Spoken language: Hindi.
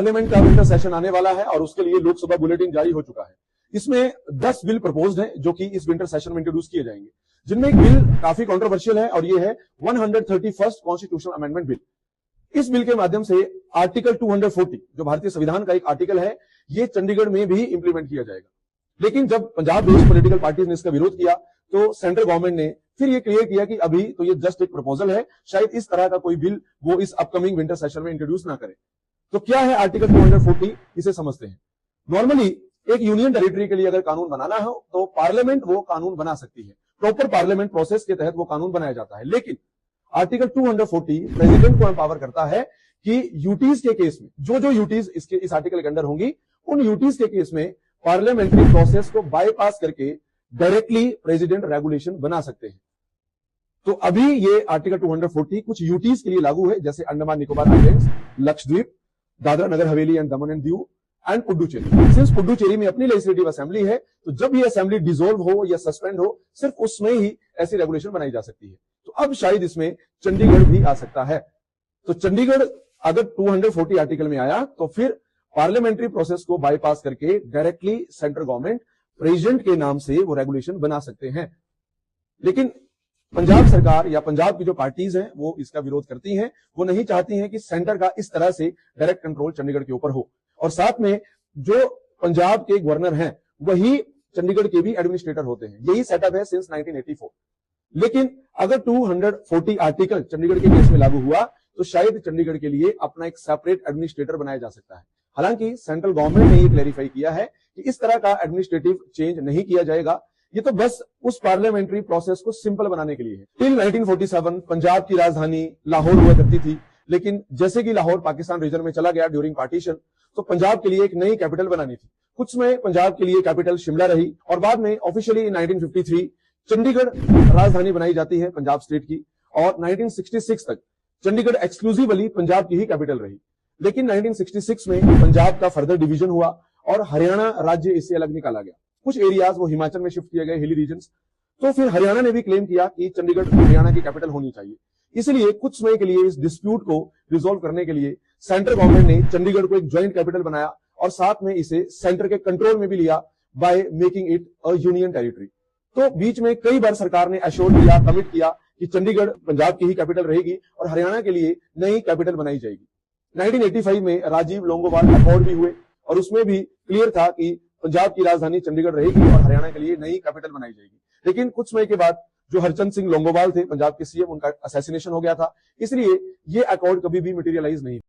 पार्लियामेंट का विंटर सेशन आने वाला है और उसके लिए लोकसभा बुलेटिन जारी हो चुका है। इसमें 10 बिल प्रपोज्ड हैं जो कि इस विंटर सेशन में इंट्रोड्यूस किए जाएंगे, जिनमें एक बिल काफी कंट्रोवर्शियल है और ये है 131st कॉन्स्टिट्यूशनल अमेंडमेंट बिल। इस बिल के माध्यम से आर्टिकल 240 जो भारतीय संविधान का एक आर्टिकल है, ये चंडीगढ़ में भी इंप्लीमेंट किया जाएगा। लेकिन जब पंजाब बेस्ड पॉलिटिकल पार्टीज ने इसका विरोध किया तो सेंट्रल गवर्नमेंट ने फिर ये क्लियर किया कि अभी तो ये जस्ट एक प्रपोजल है, शायद इस तरह का कोई बिल वो इस अपकमिंग विंटर सेशन में इंट्रोड्यूस ना करे। तो क्या है आर्टिकल 240, इसे समझते हैं। नॉर्मली एक यूनियन टेरिटरी के लिए अगर कानून बनाना हो तो पार्लियामेंट वो कानून बना सकती है, प्रॉपर पार्लियामेंट प्रोसेस के तहत वो कानून बनाया जाता है। लेकिन आर्टिकल 240 प्रेसिडेंट को एम्पावर करता है कि यूटीज के केस में जो यूटीज इस आर्टिकल के अंडर होंगी, उन यूटीज के केस में पार्लियामेंट्री प्रोसेस को बाईपास करके डायरेक्टली प्रेसिडेंट रेगुलेशन बना सकते हैं। तो अभी ये आर्टिकल 240 कुछ यूटीज के लिए लागू है, जैसे Andaman Nicobar islands, Lakshadweep, Dadra Nagar Haveli and Daman and Diu and Puducherry. Since Puducherry में अपनी लेजिस्लेटिव असेंबली है, तो जब ये असेंबली डिसॉल्व हो या सस्पेंड हो, सिर्फ उसमें ही ऐसी रेगुलेशन बनाई जा सकती है। तो अब शायद इसमें चंडीगढ़ भी आ सकता है। तो चंडीगढ़ अगर 240 आर्टिकल में आया तो फिर पार्लियामेंट्री प्रोसेस को बाईपास करके डायरेक्टली सेंट्रल गवर्नमेंट प्रेसिडेंट के नाम से वो रेगुलेशन बना सकते हैं। लेकिन पंजाब सरकार या पंजाब की जो पार्टीज हैं वो इसका विरोध करती हैं। वो नहीं चाहती हैं कि सेंटर का इस तरह से डायरेक्ट कंट्रोल चंडीगढ़ के ऊपर हो, और साथ में जो पंजाब के गवर्नर हैं वही चंडीगढ़ के भी एडमिनिस्ट्रेटर होते हैं। यही सेटअप है सिंस 1984। लेकिन अगर 240 आर्टिकल चंडीगढ़ के केस में लागू हुआ तो शायद चंडीगढ़ के लिए अपना एक सेपरेट एडमिनिस्ट्रेटर बनाया जा सकता है। हालांकि सेंट्रल गवर्नमेंट ने ये क्लैरिफाई किया है कि इस तरह का एडमिनिस्ट्रेटिव चेंज नहीं किया जाएगा, ये तो बस उस पार्लियामेंट्री प्रोसेस को सिंपल बनाने के लिए है। टिल 1947 पंजाब की राजधानी लाहौर हुआ करती थी, लेकिन जैसे कि लाहौर पाकिस्तान रीजन में चला गया ड्यूरिंग पार्टीशन, तो पंजाब के लिए एक नई कैपिटल बनानी थी। कुछ में पंजाब के लिए कैपिटल शिमला रही और बाद में ऑफिशियली 1953 चंडीगढ़ राजधानी बनाई जाती है पंजाब स्टेट की, और 1966 तक चंडीगढ़ एक्सक्लूसिवली पंजाब की ही कैपिटल रही। लेकिन 1966 में पंजाब का फर्दर डिवीजन हुआ और हरियाणा राज्य इससे अलग निकाला गया। कुछ एरियाज वो हिमाचल में शिफ्ट किए गए, हिली रीजन्स। तो फिर हरियाणा ने भी क्लेम किया कि चंडीगढ़ हरियाणा की कैपिटल होनी चाहिए। इसलिए कुछ समय के लिए इस डिस्प्यूट को रिजोल्व करने के लिए सेंट्रल गवर्नमेंट ने चंडीगढ़ को एक ज्वाइंट कैपिटल बनाया और साथ में इसे सेंटर के कंट्रोल में भी लिया by making it a union territory. तो बीच में कई बार सरकार ने एश्योर किया, कमिट किया कि चंडीगढ़ पंजाब की ही कैपिटल रहेगी और हरियाणा के लिए नई कैपिटल बनाई जाएगी। 1985 में राजीव लोंगोवाल अकॉर्ड भी हुए और उसमें भी क्लियर था कि पंजाब की राजधानी चंडीगढ़ रहेगी और हरियाणा के लिए नई कैपिटल बनाई जाएगी। लेकिन कुछ समय के बाद जो हरचंद सिंह लोंगोवाल थे पंजाब के सीएम, उनका असैसिनेशन हो गया था, इसलिए ये अकॉर्ड कभी भी मटेरियलाइज नहीं